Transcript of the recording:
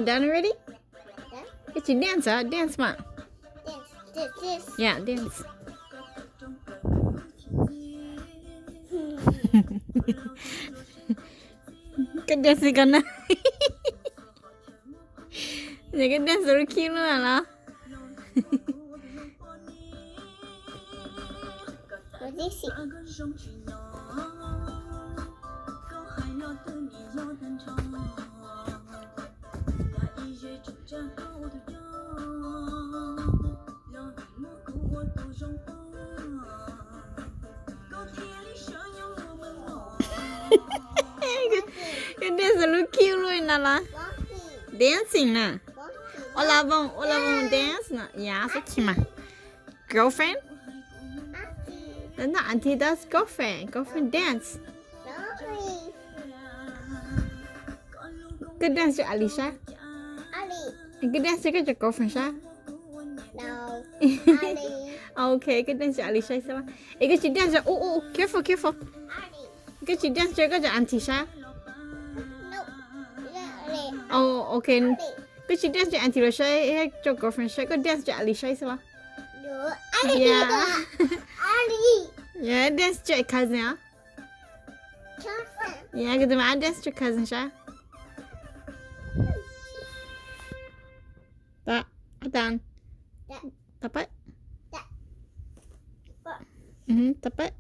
all done already? Yeah. Get your dancer. Dance, ma. This. Yeah, dance. Cái dance gì con này? Vậy cái dance rất cute luôn à? What is it? Cái dance rất cute luôn à? Dancing nè. Ola vong dance nè. Yeah, so cute mà. Girlfriend? No, auntie, that's girlfriend. Girlfriend dance. Good dance cho Alicia. Good dance cho your girlfriend siya. No. Ali. Okay, good dance cho Alicia siya. Good you dance cho. Oh, careful. Ali. Good you dance cho auntie siya. No. Ali. Oh, okay. Good you dance cho auntie Alicia cho girlfriend siya. Good dance cho Alicia siya. No. Ali. Yeah. Ali. Yeah, dance cho cousin ah. Cousin. Yeah, good ma dance cho cousin siya. Đó, done. That. Dapat? That. Dapat?